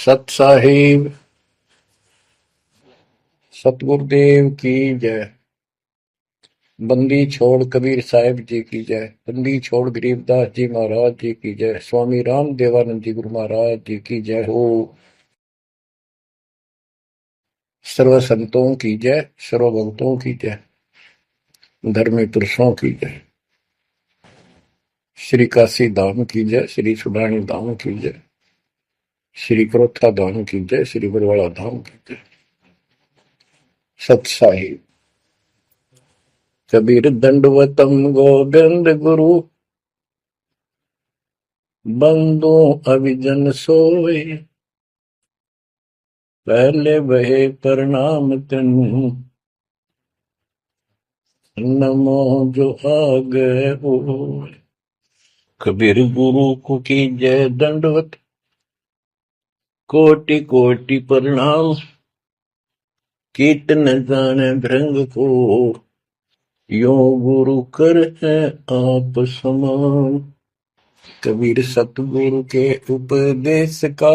सत साहिब सतगुरुदेव की जय। बंदी छोड़ कबीर साहिब जी की जय। बंदी छोड़ गरीबदास जी महाराज जी की जय। स्वामी राम देवानंद जी गुरु महाराज जी की जय हो। सर्व संतों की जय, सर्व भक्तों की जय, धर्मी पुरुषों की जय। श्री काशी धाम की जय, श्री सुडानी धाम की जय, श्री क्रोथा धाम की जय, श्री बरवाड़ा धाम की जय। सत साहिब कबीर दंडवतम गोविंद गुरु, बंदो अभिजन सोए, पहले बहे प्रणाम तिन, नमो जो आगे हो। कबीर गुरु को की जय दंडवत, कोटि कोटि प्रणाम। कीर्तन जाने भृंग को, यो गुरु कर है आप समान। कबीर सतगुरु के उपदेश का,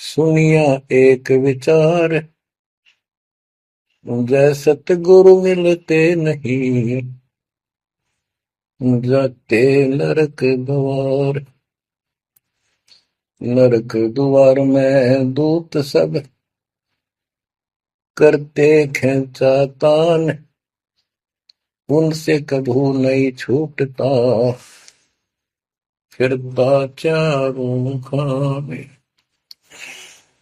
सुनिया एक विचार। जय सतगुरु मिलते नहीं, जाते नरक द्वार। नरक द्वार में दूत सब, करते खेचा तान। उनसे कभू नहीं छूटता, फिरता चारों खाने।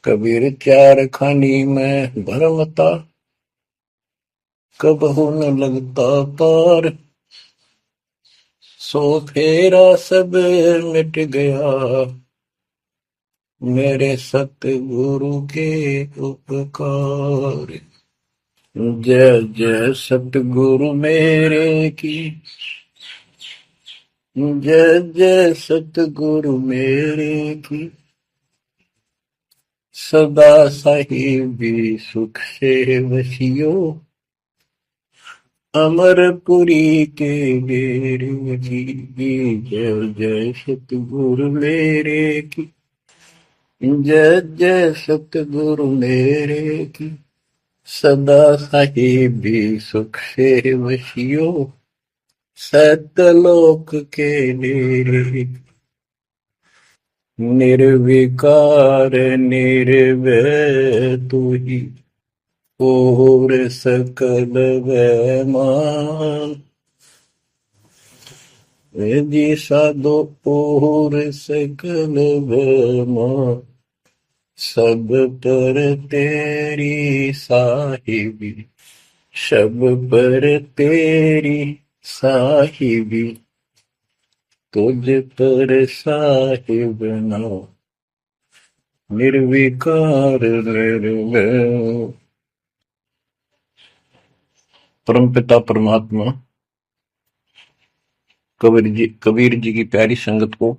कबीर चार खानी में भरमता, कबहू न लगता पार। सो फेरा सब मिट गया, मेरे सतगुरु के उपकार। जय जय सतगुरु मेरे की, जय जय सतगुरु मेरे की। सदा साहिबी सुख से वसियो, अमरपुरी के डेरे की। जय जय सतगुरु मेरे की, जय जय सतगुरु मेरे की। सदा साहिबी सुख से वसियो, सतलोक के डेरे। निर्विकार निर्भय तू ही, और सकल वैमान। जी साधो और सकल वैमान, सब पर तेरी साहिबी। सब पर तेरी साहिबी, तुझ पर साहिब ना। निर्विकार निर्भय। परमपिता परमात्मा कबीर जी की प्यारी संगत को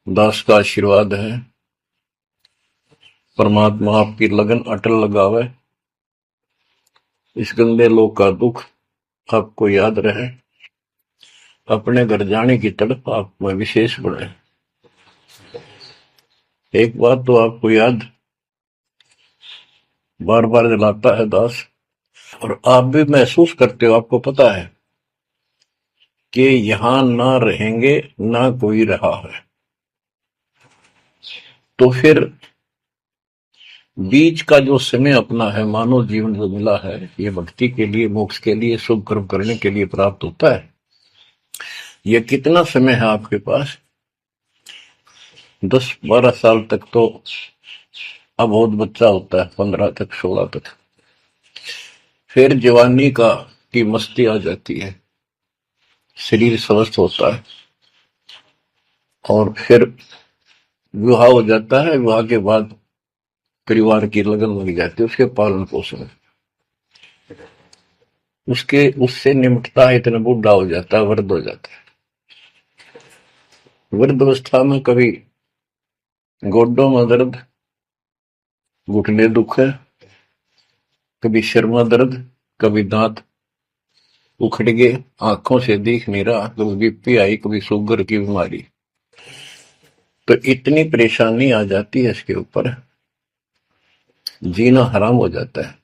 दास का आशीर्वाद है। परमात्मा आपकी लगन अटल लगावे, इस गंदे लोक का दुख आपको याद रहे, अपने घर जाने की तड़प आप में विशेष बढ़े। एक बात तो आपको याद बार बार दिलाता है दास, और आप भी महसूस करते हो, आपको पता है कि यहां ना रहेंगे ना कोई रहा है। तो फिर बीच का जो समय अपना है, मानव जीवन जो मिला है, ये भक्ति के लिए, मोक्ष के लिए, शुभ कर्म करने के लिए प्राप्त होता है। ये कितना समय है आपके पास? 10-12 साल तक तो अब बहुत बच्चा होता है, 15 तक, 16 तक। फिर जवानी की मस्ती आ जाती है, शरीर स्वस्थ होता है, और फिर विवाह हो जाता है। विवाह के बाद परिवार की लगन लग जाती है, उसके पालन पोषण, उससे निमटता है, इतना बूढ़ा हो जाता है, वृद्ध हो जाता है। वृद्धावस्था में कभी गोडों में दर्द, घुटने दुख है, कभी सिर में दर्द, कभी दांत उखड़ गए, आंखों से दिख नहीं रहा, कभी बीपी आई, कभी शुगर की बीमारी। तो इतनी परेशानी आ जाती है इसके ऊपर, जीना हराम हो जाता है।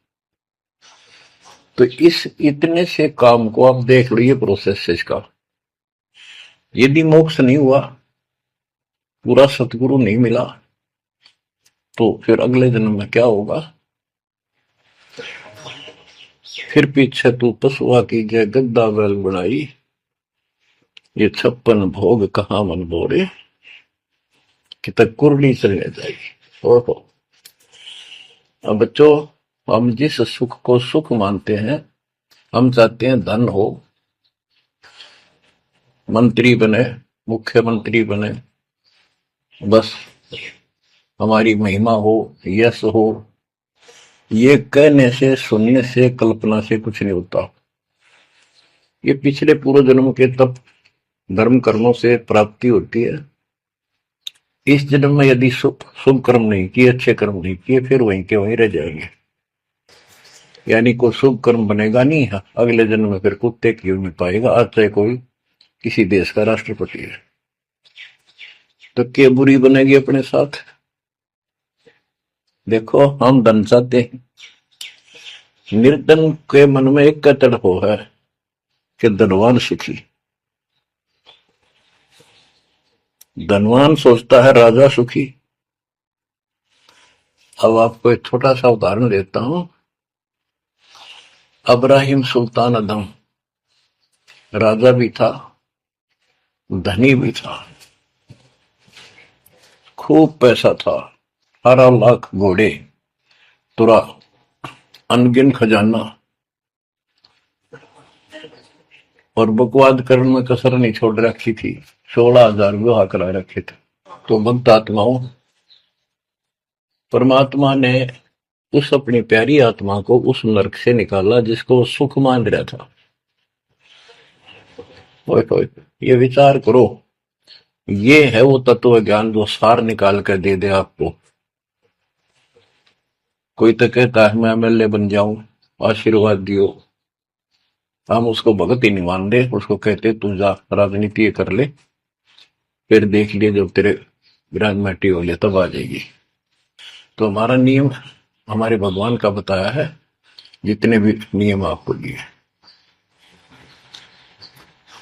तो इस इतने से काम को आप देख लो, ये प्रोसेस है इसका। यदि मोक्ष नहीं हुआ, पूरा सतगुरु नहीं मिला, तो फिर अगले जन्म में क्या होगा? फिर पीछे तू पशुआ की जय गद्दा बैल बनाई, ये 56 भोग कहाँ मन बोरे, कि तक कुरली चलने जाएगी। ओहो। अब बच्चों, हम जिस सुख को सुख मानते हैं, हम चाहते हैं धन हो, मंत्री बने, मुख्यमंत्री बने, बस हमारी महिमा हो, यश हो। ये कहने से, सुनने से, कल्पना से कुछ नहीं होता। ये पिछले पूर्व जन्म के तप धर्म कर्मों से प्राप्ति होती है। इस जन्म में यदि शुभ कर्म नहीं किए, अच्छे कर्म नहीं किए, फिर वहीं के वहीं रह जाएंगे। यानी कोई शुभ कर्म बनेगा नहीं है, अगले जन्म में फिर कुत्ते की में पाएगा, आज चाहे कोई किसी देश का राष्ट्रपति है। तो क्या बुरी बनेगी अपने साथ? देखो, हम धन चाहते हैं, निर्धन के मन में एक कतड़ हो है कि धनवान सुखी। धनवान सोचता है राजा सुखी। अब आपको एक छोटा सा उदाहरण देता हूं। अब्राहिम सुल्तान अदम राजा भी था, धनी भी था, खूब पैसा था, 18 लाख घोड़े, तुरा, अनगिन खजाना, और बकवाद करने में कसर नहीं छोड़ रखी थी। 16,000 विवाह करा रखे थे। तो भक्त आत्माओं, परमात्मा ने उस अपनी प्यारी आत्मा को उस नरक से निकाला जिसको वो सुख मान रहा था। ओए ओए, ये विचार करो, ये है वो तत्व ज्ञान जो सार निकाल कर दे दे आपको। कोई तो कहता है मैं एमएलए बन जाऊं, आशीर्वाद दियो, हम उसको भगत ही नहीं मान दे, उसको कहते तू जा राजनीति कर ले, फिर देख लिए जब तेरे ग्रांड हो ले तब आ जाएगी। तो हमारा नियम हमारे भगवान का बताया है, जितने भी नियम आपको दिए।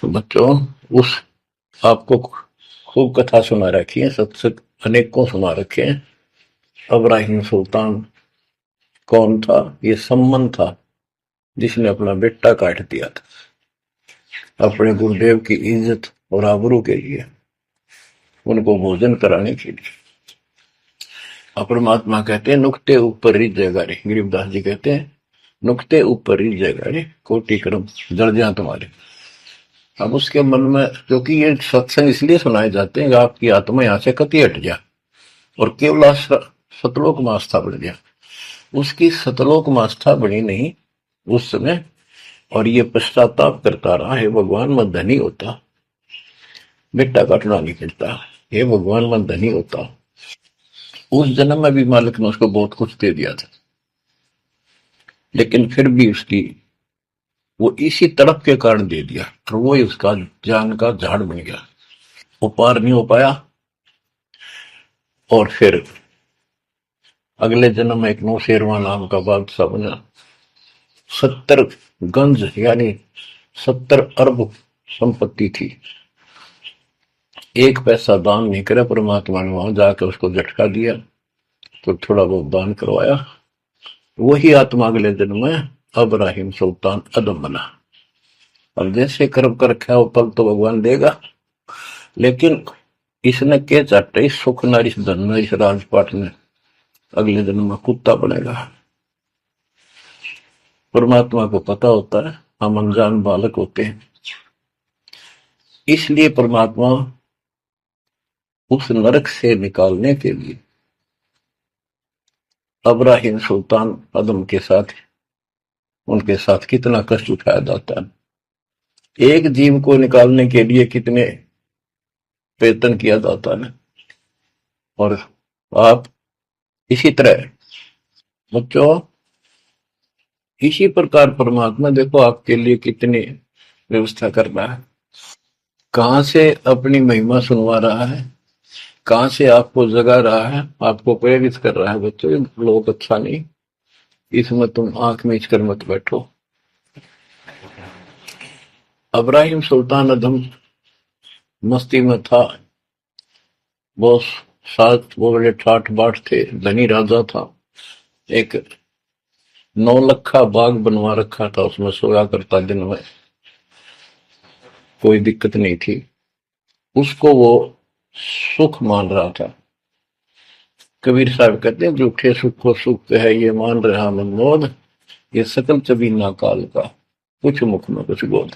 तो बच्चों, उस आपको खूब कथा सुना रखी है, सत्संग अनेकों सुना रखे हैं। अब्राहिम सुल्तान कौन था? ये सम्मन था जिसने अपना बेटा काट दिया था अपने गुरुदेव की इज्जत और आबरू के लिए, उनको भोजन कराने के लिए। परमात्मा कहते हैं नुक्ते ऊपर रिझ जाएगा रे, गरीबदास जी कहते हैं नुक्ते ऊपर रिझ जाएगा रे, कोटि कर्म जड़ जाए तुम्हारे। अब उसके मन में, क्योंकि ये सत्संग इसलिए सुनाए जाते हैं कि आपकी आत्मा यहां से कति हट जाए और केवल सतलोक में आस्था बढ़ जाए। उसकी सतलोक में आस्था बनी नहीं उस समय, और ये पश्चाताप करता रहा, हे भगवान मैं धनी होता, बेटा काटना नहीं मिलता, हे भगवान मैं धनी होता। उस जन्म में भी मालिक ने उसको बहुत कुछ दे दिया था, लेकिन फिर भी उसकी वो इसी तड़प के कारण दे दिया, और वो ही उसका जान का झाड़ बन गया। वो पार नहीं हो पाया, और फिर अगले जन्म में एक नौशेरवा नाम का बादशाह बना। 70 गंज यानी 70 अरब संपत्ति थी। एक पैसा दान नहीं करे, परमात्मा ने वहां जाकर उसको झटका दिया, तो थोड़ा बहुत दान करवाया। वही आत्मा अगले जन्म में अब्राहिम सुल्तान अदम बना। अब जैसे कर्म कर रखा है वो फल तो भगवान देगा, लेकिन इसने के चाटे इस सुख न, इस धन न, इस राजपाट में अगले जन्म में कुत्ता बनेगा। परमात्मा को पता होता है हम अनजान बालक होते हैं, इसलिए परमात्मा उस नरक से निकालने के लिए अब्राहिम सुल्तान अदम के साथ, उनके साथ कितना कष्ट उठाया जाता है। एक जीव को निकालने के लिए कितने प्रयत्न किया जाता है। और आप इसी तरह बच्चों, इसी प्रकार परमात्मा देखो आपके लिए कितनी व्यवस्था कर रहा है, कहां से अपनी महिमा सुनवा रहा है। कहां से आपको जगा रहा है, आपको प्रेरित कर रहा है बच्चों, ये लोग अच्छा नहीं, इसमें तुम आंख मीच कर मत बैठो। अब्राहिम सुल्तान अदम मस्ती में था, वो साथ वो बड़े ठाठ बाट थे, धनी राजा था। एक 9 लखा बाग बनवा रखा था, उसमें सोया करता दिन में, कोई दिक्कत नहीं थी उसको, वो सुख मान रहा था। कबीर साहब कहते हैं झूठे सुख को सुख है ये मान रहा मनमोद, ये सकल चबीना काल का, कुछ मुख में कुछ बोध।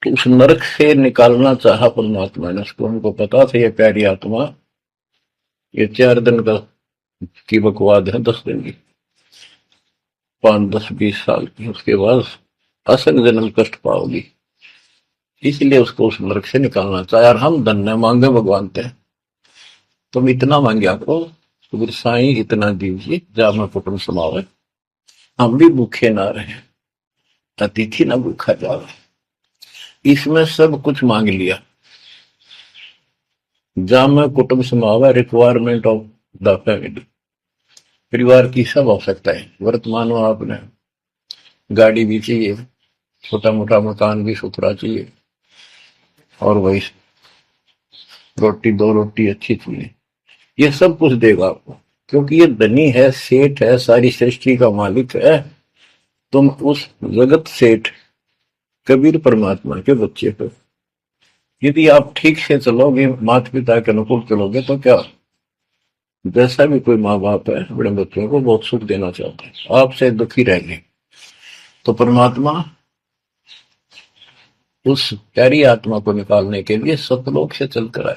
तो उस नरक से निकालना चाहा परमात्मा ने उसको, उनको पता था ये प्यारी आत्मा, ये 4 दिन का की बकवाद है, 10 दिन की, 5, 10, 20 साल की, उसके बाद असंग जन्म कष्ट पाओगी, इसलिए उसको उस नरक से निकालना चाहे। और हम धन्य मांगे भगवान थे, तुम इतना मांगे आपको, तो साईं इतना दीजिए जामा कुटुंब समावे, हम भी भूखे ना रहे, अतिथि ना भूखा जावे। इसमें सब कुछ मांग लिया। जामा कुटुंब समावे, रिक्वायरमेंट ऑफ द फैमिली, परिवार की सब आवश्यकताएं। वर्तमान में आपने गाड़ी भी चाहिए, छोटा मोटा मकान भी सुथरा चाहिए, और वही रोटी 2 रोटी अच्छी चाहिए, ये सब कुछ देगा आपको, क्योंकि ये धनी है, सेठ है, सारी सृष्टि का मालिक है। तुम उस जगत सेठ कबीर परमात्मा के बच्चे हो। यदि आप ठीक से चलोगे, माता पिता के अनुकूल चलोगे, तो क्या, जैसा भी कोई माँ बाप है अपने बच्चों को बहुत सुख देना चाहता है, आपसे दुखी रहेंगे तो परमात्मा उस प्यारी आत्मा को निकालने के लिए सतलोक से चलकर आए।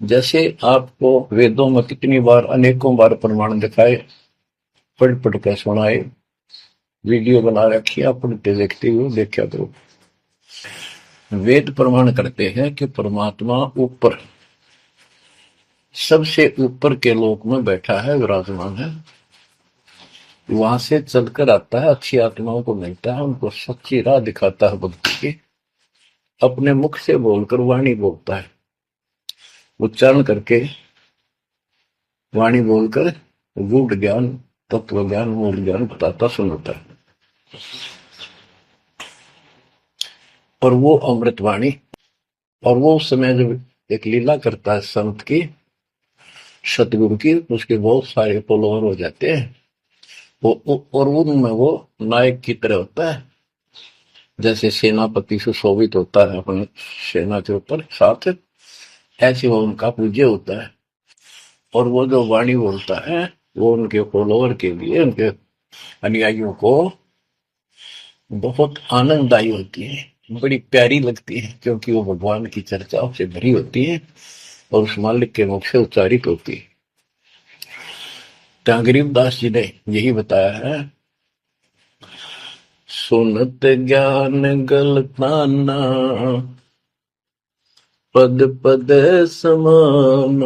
जैसे आपको वेदों में कितनी बार, अनेकों बार प्रमाण दिखाए, पढ़ पढ़ कर सुनाए, वीडियो बना रखी, आप पढ़ते देखते हुए देखा करो। वेद प्रमाण करते हैं कि परमात्मा ऊपर, सबसे ऊपर के लोक में बैठा है, विराजमान है, वहां से चलकर आता है, अच्छी आत्माओं को मिलता है, उनको सच्ची राह दिखाता है भक्ति की, अपने मुख से बोलकर वाणी बोलता है, उच्चारण करके वाणी बोलकर गूढ़ ज्ञान, तत्व ज्ञान, मूल ज्ञान बताता सुनाता है। और वो अमृतवाणी, और वो उस समय जब एक लीला करता है संत की, सतगुरु की, उसके बहुत सारे फॉलोअर हो जाते हैं, और उनमें वो नायक की तरह होता है, जैसे सेनापति सुशोभित होता है अपने सेना के ऊपर साथ, ऐसे वो उनका पूज्य होता है। और वो जो वाणी बोलता है, वो उनके फॉलोअर के लिए, उनके अनुयायियों को बहुत आनंददायी होती है, बड़ी प्यारी लगती है, क्योंकि वो भगवान की चर्चाओं से भरी होती है और उस मालिक के मुख से उच्चारित होती है। तो गरीबदास जी ने यही बताया है, सुनत ज्ञान गलताना, पद पद समान,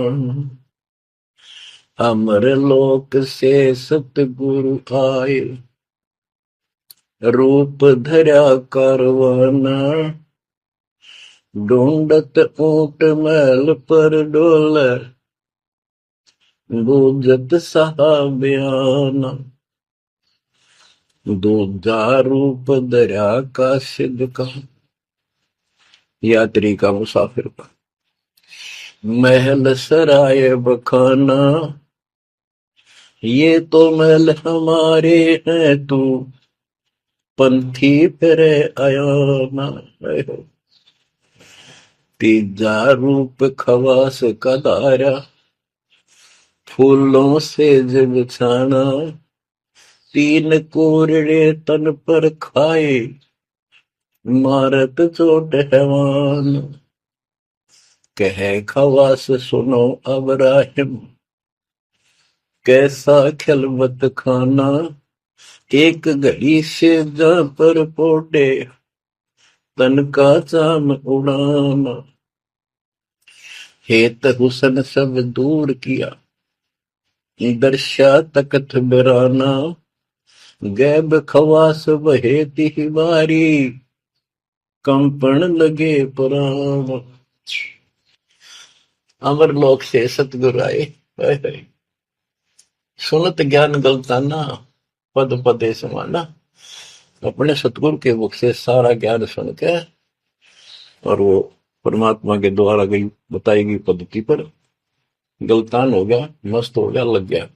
अमर लोक से सतगुरु आए, रूप धरा करवाना, ढूंढत ऊंट महल पर डोले, बूझत साहबियाना, दूजा रूप दरिया का सिद्ध का, यात्री का, मुसाफिर का, महल सराय बखाना, ये तो महल हमारे हैं, तू पंथी फिरे आयाना। तीजा रूप खवास का दारा, फूलों से जब छाना, 3 कोरड़े तन पर खाए, मारत चोट हैवान, कहे खवास सुनो अब्राहिम, कैसा खिलवत खाना, एक घड़ी से जा पर पोटे, तन का चाम उड़ाना, हेत हुसन सब दूर किया, दर्शा तकत बिराना, गैब खवास बहे तिहवारी, कंपन लगे पुराण। अमर लोक से सतगुरु आए, हाय हाय। सुनत ज्ञान गलताना, पद पदे समाना। अपने सतगुरु के मुख से सारा ज्ञान सुन के और वो परमात्मा के द्वारा गई बताई गई पद्धति पर गलतान हो गया, मस्त हो गया, लग गया।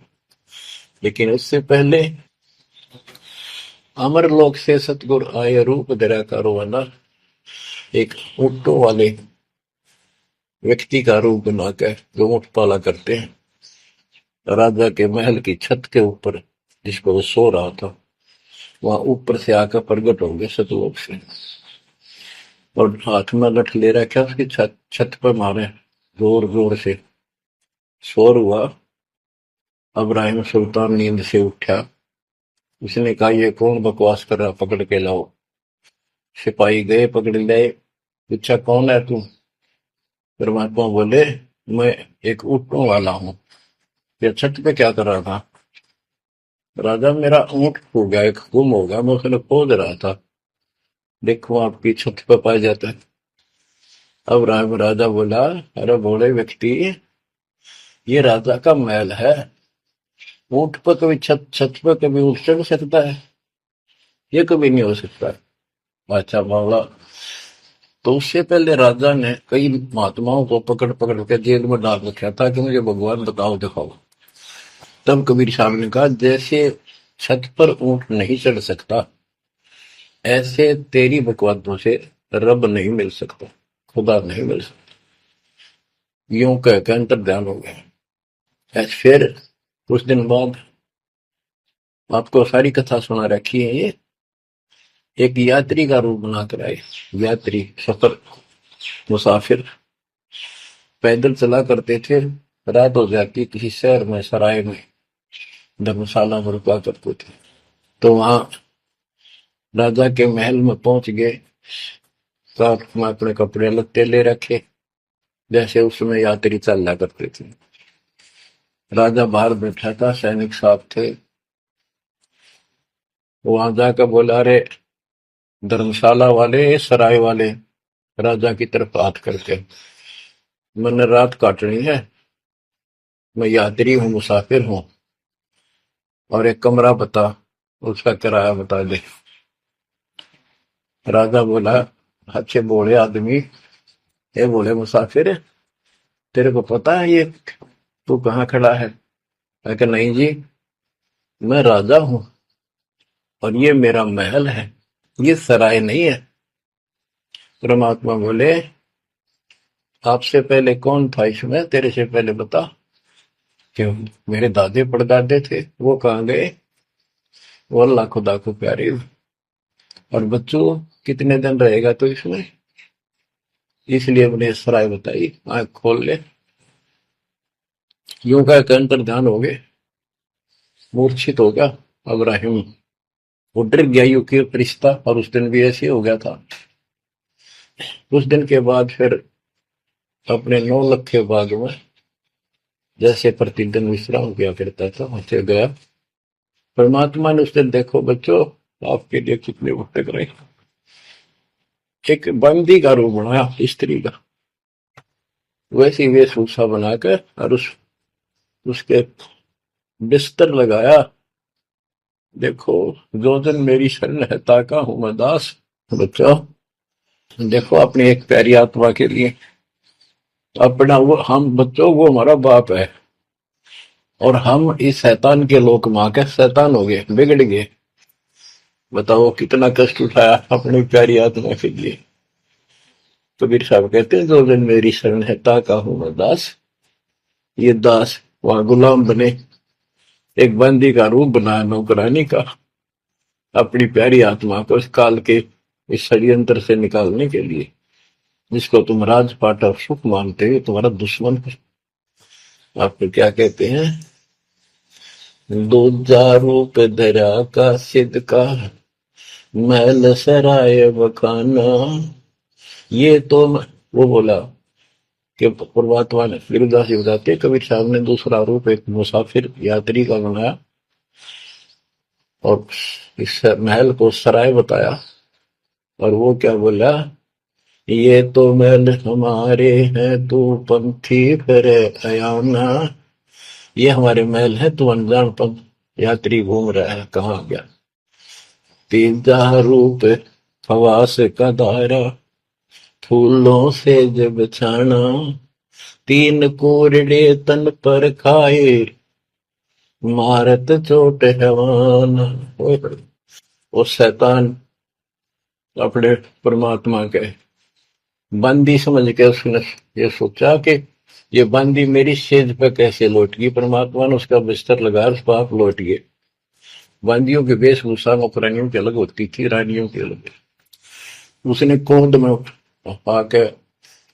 लेकिन उससे पहले अमर लोक से सतगुरु आए, रूप धरा का रोवाना। एक ऊँटों वाले व्यक्ति का रूप बनाकर जो ऊँट पाला करते हैं, राजा के महल की छत के ऊपर जिस पर वो सो रहा था, वहां ऊपर से आकर प्रकट होंगे सतलोक से, और हाथ में लठ ले रखा, उसकी छत छत पर मारे जोर जोर से। शोर हुआ। अब्राहिम सुल्तान नींद से उठा। उसने कहा, ये कौन बकवास कर रहा, पकड़ के लाओ। सिपाही गए, पकड़ लाए। पूछा, कौन है तू? परमात्मा बोले, मैं एक ऊँटों वाला हूँ। ये छत पे क्या कर रहा था? राजा, मेरा ऊँट खो गया, एक गुम हो गया, मैं उसने खोज रहा था, देखो आपकी छत पे पाया जाता है। अब राजा बोला, अरे भोले व्यक्ति, ये राजा का महल है, ऊँट पर कभी छत छत पर कभी ऊँट चढ़ सकता है? ये कभी नहीं हो सकता। अच्छा बावला। तो उससे पहले राजा ने कई महात्माओं को पकड़ पकड़ के जेल में डाल रखा था कि मुझे भगवान बताओ, दिखाओ। तब कबीर साहब ने कहा, जैसे छत पर ऊँट नहीं चढ़ सकता, ऐसे तेरी बकवादों से रब नहीं मिल सकता, खुदा नहीं मिल सकता। यूं कहकर अंतर ध्यान हो गया। फिर कुछ दिन बाद आपको सारी कथा सुना रखी है। ये एक यात्री का रूप बनाकर आए। यात्री, सफर, मुसाफिर पैदल चला करते थे। रात हो जाती, किसी शहर में, सराय में, धर्मशाला में रुका करते थे। तो वहां राजा के महल में पहुंच गए। साथ में अपने कपड़े लत्ते ले रखे, जैसे उसमें यात्री चलना करते थे। राजा बाहर बैठा था, सैनिक साथ थे। वहां जाकर बोला, अरे धर्मशाला वाले, सराय वाले, राजा की तरफ हाथ करके, मैंने रात काटनी है, मैं यात्री हूँ, मुसाफिर हूँ, और एक कमरा बता, उसका किराया बता दे। राजा बोला, अच्छे बोले आदमी, ये बोले मुसाफिर, तेरे को पता है ये तू कहाँ खड़ा है? मैं कहा, नहीं जी, मैं राजा हूँ और ये मेरा महल है, ये सराय नहीं है। परमात्मा बोले, आपसे पहले कौन था इसमें, तेरे से पहले बता। क्यों? मेरे दादे परदादे थे, वो कहाँ गए? वो अल्लाह खुदा को प्यारे। और बच्चों, कितने दिन रहेगा तो इसमें? इसलिए अपने सराय बताई, आंख खोल ले। यूं का अंतर ध्यान हो गए, मूर्छित हो गया अब्राहिम। वो डर गया, यू की रिश्ता, और उस दिन भी ऐसे हो गया था। उस दिन के बाद फिर अपने 9 लाख के बाग में जैसे प्रतिदिन विश्राम किया करता था, वैसे गया। परमात्मा ने उस दिन, देखो बच्चों, आपके लिए कितने भटक रहे, एक बंदी का रूप बनाया, स्त्री का, वैसी वेशभूषा बनाकर, और उसके बिस्तर लगाया। देखो, जो दिन मेरी शरण है, ताका हूं मैं दास। बच्चों, देखो अपनी एक प्यारी आत्मा के लिए अपना, वो हम बच्चों, वो हमारा बाप है, और हम इस शैतान के लोक में आके शैतान हो गए, बिगड़ गए। बताओ कितना कष्ट उठाया अपनी प्यारी आत्मा के लिए। कबीर साहब कहते हैं, जो दिन मेरी शरण है, ताका हूं मैं दास। ये दास वहां गुलाम बने, एक बंदी का रूप बनाया नौकरानी का, अपनी प्यारी आत्मा को इस काल के इस षड्यंत्र से निकालने के लिए। जिसको तुम राजपाट और सुख मानते हो, तुम्हारा दुश्मन है। आपको क्या कहते हैं? दूजा रूप धरा का सिद्ध का, महल सराय बखाना। ये तो वो बोला कि परमात्मा ने, गिरिदास जी बताते, कबीर साहब ने दूसरा रूप एक मुसाफिर यात्री का बनाया, और इस महल को सराय बताया। और वो क्या बोला ये तो महल हमारे हैं, तू पंथी फिर अयाना। ये हमारे महल है, तू अनजान पंथ यात्री घूम रहा है, कहाँ गया। तीजा रूप खवास का दायरा, फूलों से जब छाना। तीन कोरडे तन पर खाए, मारत चोट हैवान। वो शैतान अपने परमात्मा के बंदी समझ के उसने ये सोचा कि ये बंदी मेरी सेज पे कैसे लौट गई। परमात्मा ने उसका बिस्तर लगाया, उस पाप लौट गए। बंदियों की वेशभूषा नौकरानियों की अलग होती थी, रानियों की अलग। उसने कोद में आके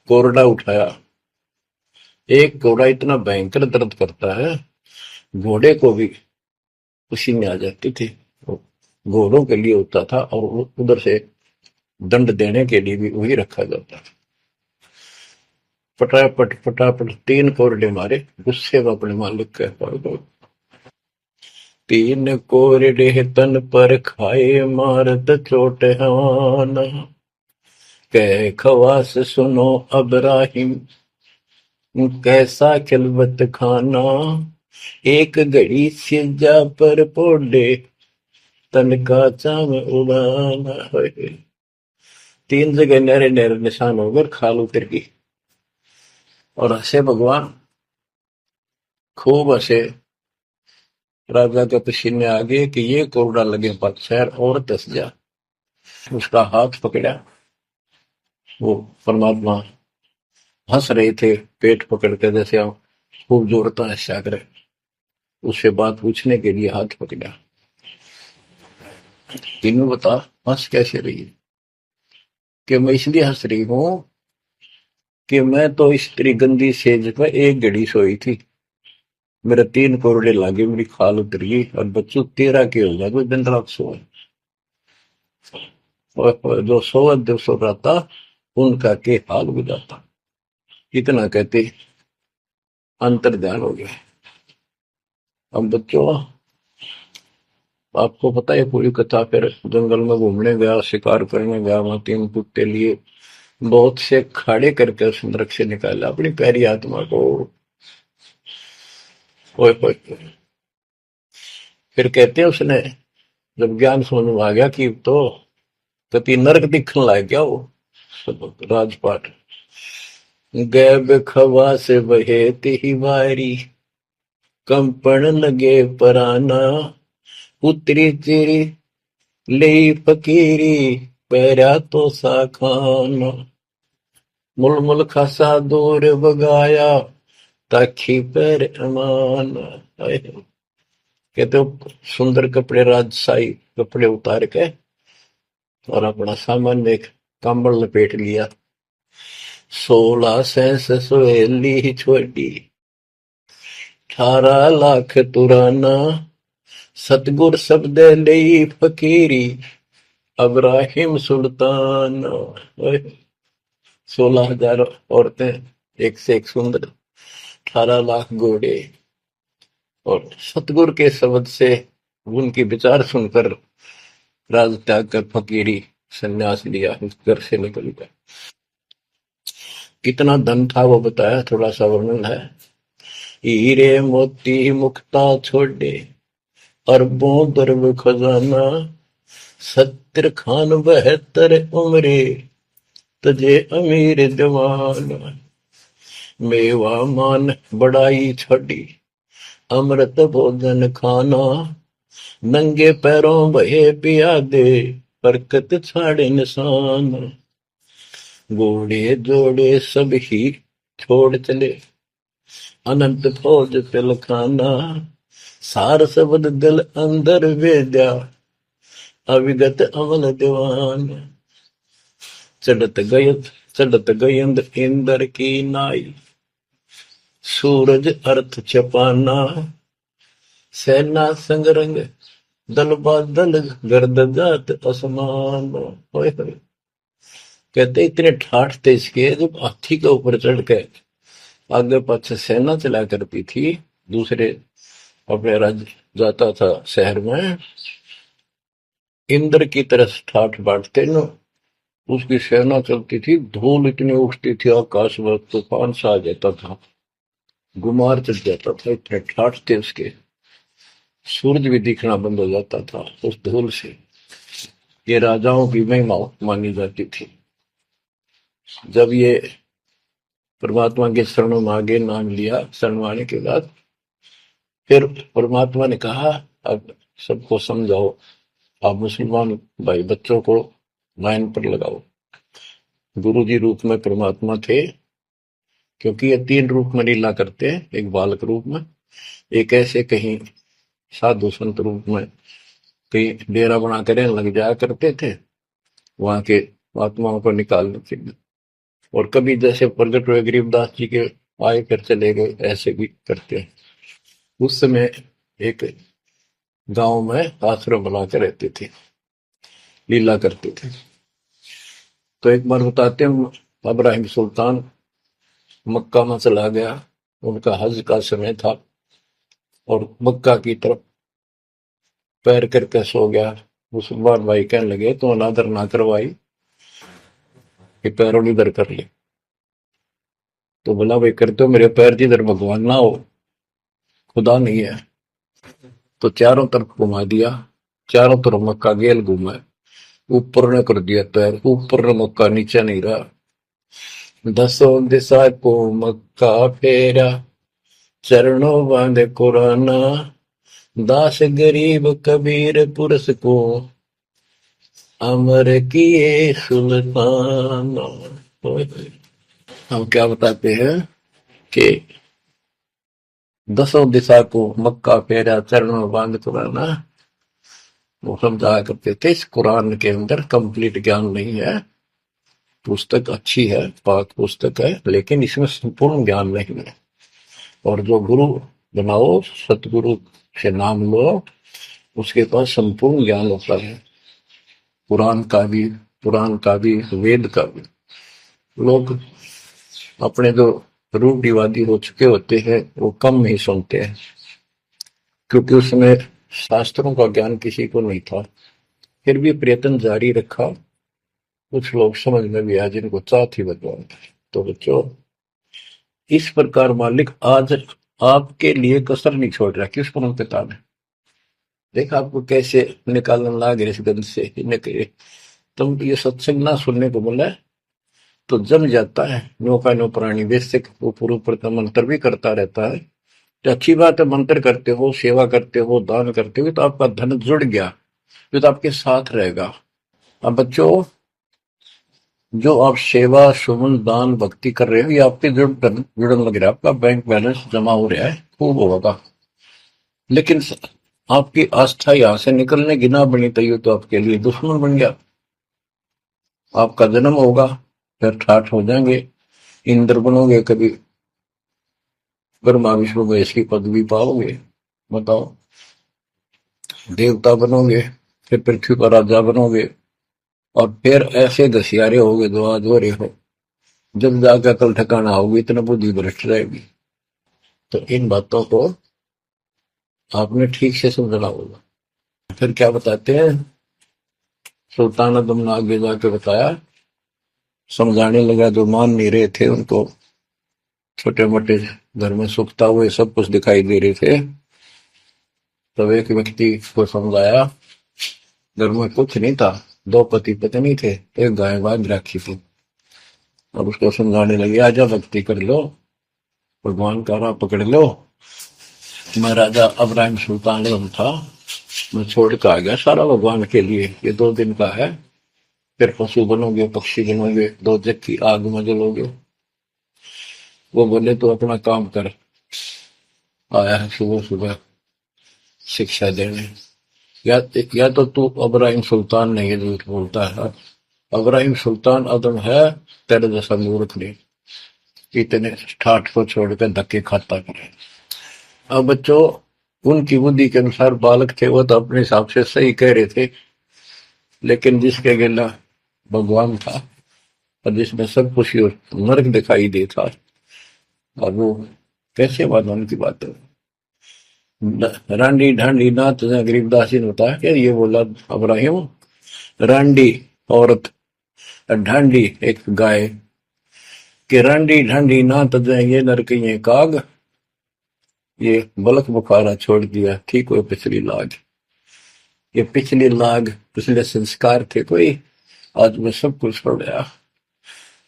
कोरडा उठाया। एक घोड़ा इतना भयंकर दर्द करता है, घोड़े को भी पसीने आ जाती थी। घोड़ों के लिए होता था और उधर से दंड देने के लिए भी वही रखा जाता था। फटाफट फटाफट तीन कोरडे मारे, गुस्से में अपने मालिक के पास दौड़। तीन कोरडे तन पर खाए, मारत चोट हवान। कह खवास सुनो अबराहिम, कैसा खिलवत खाना। एक घड़ी सिजा पर पोडे, तन का चाम उड़ाना। तीन जगह नहरे नहरे निशान हो गए, खाल उतर गई। और हंसे भगवान, खूब हंसे। राजा के पसीने आ गए कि ये कोरडा लगे पर शहर और दस जा। उसका हाथ पकड़ा। वो परमात्मा हंस रहे थे, पेट पकड़ के, जैसे हम खूब जोरता हंसा करे। उससे बात पूछने के लिए हाथ पकड़ा। तीनों बता, हंस कैसे रही है। कि मैं इसलिए हंस रही हूं कि मैं तो इस तेरी गंदी सेज पर एक घड़ी सोई थी, मेरे तीन कोरडे लागे, मेरी खाल उतर गई, और बच्चों तेरा के हो जाए दिन रात सोए। और जो सोवत जो सो रहा था, उनका के हाल बुझाता। इतना कहते अंतर ध्यान हो गया। अब बच्चों, आपको पता है पूरी कथा। फिर जंगल में घूमने गया, शिकार करने गया, वहां तीन कुत्ते लिए, बहुत से खाड़े करके उस नरक से निकाला अपनी प्यारी आत्मा को। ओए ओए। फिर कहते हैं उसने जब ज्ञान समझ में आ गया कि तो कति नरक दिखने लग गया वो राजपाट। गैब खवा से बहे ही वारी, कंपन लगे पराना। उतरी तेरी ले फकीरी, पैरा तो सा खाना। मुलमुल खासा दूर बगाया, ताखी पैर अमान। कहते हो सुंदर कपड़े, राजशाही कपड़े उतार के और अपना सामान एक कंबल लपेट लिया। 16 सहेली छोड़ी, 18 लाख तुराना। सतगुर शब्द लई फकीरी, अब्राहिम सुल्तान। 16,000 औरतें, एक से एक सुंदर, 18 लाख घोड़े, और सतगुरु के शब्द से उनकी विचार सुनकर राज त्याग कर फकीरी संन्यास लिया, घर से निकल गया। कितना धन था वो बताया, थोड़ा सा वर्णन है। हीरे मोती मुक्ता छोड़े, अरबों दरब खजाना। 70 खान 72 उम्रे, तजे अमीर जवान। मेवा मान बढ़ाई छड़ी, अमृत भोजन खाना। नंगे पैरों भये पियादे, बरकत छाड़े निशान। घोड़े जोड़े सब ही छोड़ चले, अनंत फौज तिलखाना। सार शब्द दिल अंदर वेद्या, अविगत अमल दीवान। चढ़त गयंद इंद्र की नाई, सूरज अर्थ छपाना। सेना संग रंग दल बादल, गर्द जात असमान। होए होए। कहते इतने ठाठ थे इसके, जब हाथी के ऊपर चढ़ के आगे पाछे सेना चला करती थी, दूसरे अपने राज्य जाता था शहर में, इंद्र की तरह ठाठ बांटते न। उसकी सेना चलती थी, धूल इतनी उठती थी आकाश में, तूफान सा आ जाता था, गुमार चढ़ जाता था, इतने ठाठ थे उसके, सूरज भी दिखना बंद हो जाता था उस धूल से। ये राजाओं की महिमा मानी जाती थी। जब ये परमात्मा के शरणों में आगे नाम लिया, शरण आने के बाद फिर परमात्मा ने कहा, अब सबको समझाओ, आप मुसलमान भाई बच्चों को लाइन पर लगाओ। गुरु जी रूप में परमात्मा थे, क्योंकि ये तीन रूप में लीला करते हैं, एक बालक रूप में, एक ऐसे कहीं साधु संत रूप में कहीं डेरा बना कर लग जाया करते थे, वहां के आत्माओं को निकालने के लिए। और कभी जैसे प्रगट हुए गरीबदास जी के आए फिर चले गए, ऐसे भी करते हैं। उस समय एक गांव में आश्रम बना कर रहते थे, लीला करते थे। तो एक बार बताते हैं, इब्राहिम सुल्तान मक्का में चला गया, उनका हज का समय था, और मक्का की तरफ पैर करके सो गया। मुसलमान भाई कहने लगे, तो अनादर ना करवाई, कि पैरों इधर कर ले। तो बोला, भाई करते हो मेरे पैर जिधर भगवान ना हो, खुदा नहीं है। तो चारों तरफ घुमा दिया, चारों तरफ मक्का गेल घुमा, ऊपर ने कर दिया पैर, ऊपर ने मक्का, नीचे नहीं रहा। दसों दिशा को मक्का फेरा, चरणों बांधे कुराना, दास गरीब कबीर पुरस को, अमर किए सुल्तान। हम क्या बताते हैं कि दसों दिशा को मक्का फेरा, चरणों बांध कुराना, वो समझाया करते थे। इस कुरान के अंदर कंप्लीट ज्ञान नहीं है, पुस्तक अच्छी है, पाक पुस्तक है, लेकिन इसमें संपूर्ण ज्ञान नहीं है। और जो गुरु बनाओ, सतगुरु से नाम लो, उसके पास संपूर्ण ज्ञान होता है, पुराण का भी, वेद का भी। लोग अपने जो रूढ़िवादी हो चुके होते हैं, वो कम ही सुनते हैं, क्योंकि उसमें शास्त्रों का ज्ञान किसी को नहीं था। फिर भी प्रयत्न जारी रखा, कुछ लोग समझ में भी आया जिनको चाह थी भगवान। तो बच्चों, इस प्रकार मालिक आज आपके लिए कसर नहीं छोड़ रहा। किस परम पिता ने देखा आपको कैसे निकालने लगे इस गंध से, निकले। तुम ये सत्संग ना सुनने को बोला है तो जम जाता है, नौका नो प्राणी बेसिक ऊपर ऊपर का मंत्र भी करता रहता है। तो अच्छी बात है, मंत्र करते हो, सेवा करते हो, दान करते हो, तो आपका धन जुड़ गया, तो आपके साथ रहेगा। अब बच्चों, जो आप सेवा, सुमन, दान, भक्ति कर रहे हो, ये आपके जुड़न लग रहा है, आपका बैंक बैलेंस जमा हो रहा है, खूब होगा। लेकिन आपकी आस्था यहां से निकलने की ना बनी तैयो, तो आपके लिए दुश्मन बन गया। आपका जन्म होगा, फिर ठाठ हो जाएंगे, इंद्र बनोगे, कभी ब्रह्मा विष्णु महेश की पदवी पाओगे, बताओ, देवता बनोगे, फिर पृथ्वी पर राजा बनोगे, और फिर ऐसे घसियारे होगे जो आज हो रहे हो। जब जाकर कल ठिकाना होगी, इतना बुद्धि भ्रष्ट रहेगी। तो इन बातों को आपने ठीक से समझना होगा। फिर क्या बताते हैं, सुल्तान आदम ने आगे जाके बताया, समझाने लगा, जो मान नहीं रहे थे उनको, छोटे मोटे घर में सुखता हुए सब कुछ दिखाई दे रहे थे। तब एक व्यक्ति को समझाया, घर में कुछ नहीं था, दो पति पत्नी थे, एक गाय बांध रखी थी। अब उसको समझाने लगे, आजा भक्ति कर लो, भगवान का राह पकड़ लो। मैं राजा इब्राहिम सुल्तान आजम था, मैं छोड़ के आ गया सारा भगवान के लिए, ये 2 दिन का है, फिर पशु बनोगे, पक्षी बनोगे, दो जग की आग में जलोगे। वो बोले, तो अपना काम कर, आया है सुबह सुबह शिक्षा देने। या तो तू इब्राहिम सुल्तान नहीं, ये झूठ बोलता है। इब्राहिम सुल्तान आदम है, तेरे जैसा मूर्ख नहीं, इतने ठाठ को छोड़कर धक्के खाता करे। अब बच्चों, उनकी बुद्धि के अनुसार बालक थे, वो तो अपने हिसाब से सही कह रहे थे, लेकिन जिसके गिला भगवान था, और जिसमें सब कुछ नर्क दिखाई देता, और वो कैसे मानो उनकी बात है। रांडी ढांडी नाथ, गरीबदास जी ने बताया कि ये बोला इब्राहिम, रांडी औरत ढांडी एक गाय कि रंडी ढंडी ना तजे ये नरकिये काग, ये बलक बुखारा छोड़ दिया ठीक हुए पिछली लाग। ये पिछली लाग पिछले संस्कार थे कोई, आज मैं सब कुछ पढ़ गया।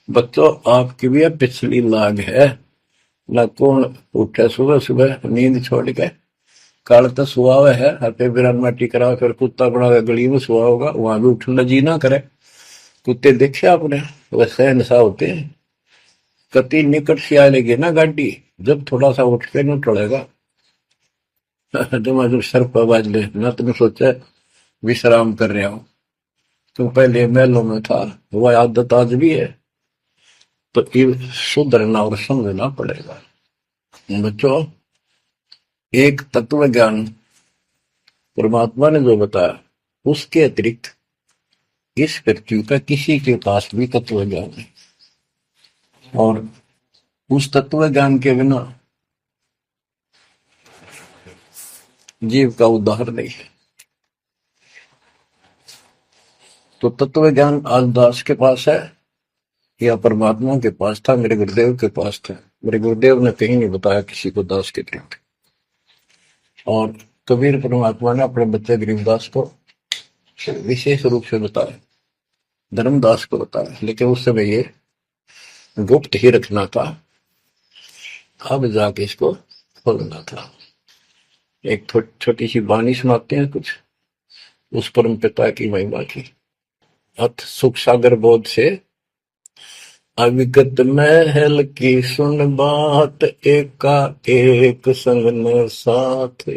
बच्चों आपकी भी अब पिछली लाग है ना। कौन उठे सुबह सुबह नींद छोड़ के, काल तो सुआ हुआ है हते बिरान माटी करा कर कुत्ता बना के गली में सुआ होगा, वहां भी उठना जी ना करे। कुत्ते देखे आपने वैसे नशा होते हैं। कति निकट से आ लेगी ना गाड़ी, जब थोड़ा सा उठ के न टलेगा जब सर पर बाज ले ना, तुमने सोचा विश्राम कर रहा हूं। तुम पहले महलों में था, वह आदत आज भी है, तो ये सुधरना और समझना पड़ेगा। बच्चों एक तत्व ज्ञान परमात्मा ने जो बताया, उसके अतिरिक्त इस पृथ्वी का किसी के पास भी तत्व ज्ञान नहीं, और उस तत्व ज्ञान के बिना जीव का उद्धार नहीं है। तो तत्व ज्ञान आज दास के पास है या परमात्मा के पास था? मेरे गुरुदेव के पास था। मेरे गुरुदेव ने कहीं नहीं बताया किसी को दास के अतिरिक्त। और कबीर परमात्मा ने अपने बच्चे गरीबदास को विशेष रूप से बताया, धर्मदास को बताया, लेकिन उस समय ये गुप्त ही रखना था, अब जाके इसको खोलना था। एक छोटी सी वाणी सुनाते हैं कुछ उस परम पिता की महिमा की। अथ सुख सागर बोध से अविगत महल की सुन बात, एका एक संग न साथ,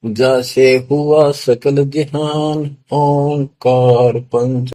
जासे हुआ सकल जहान ओंकार पंच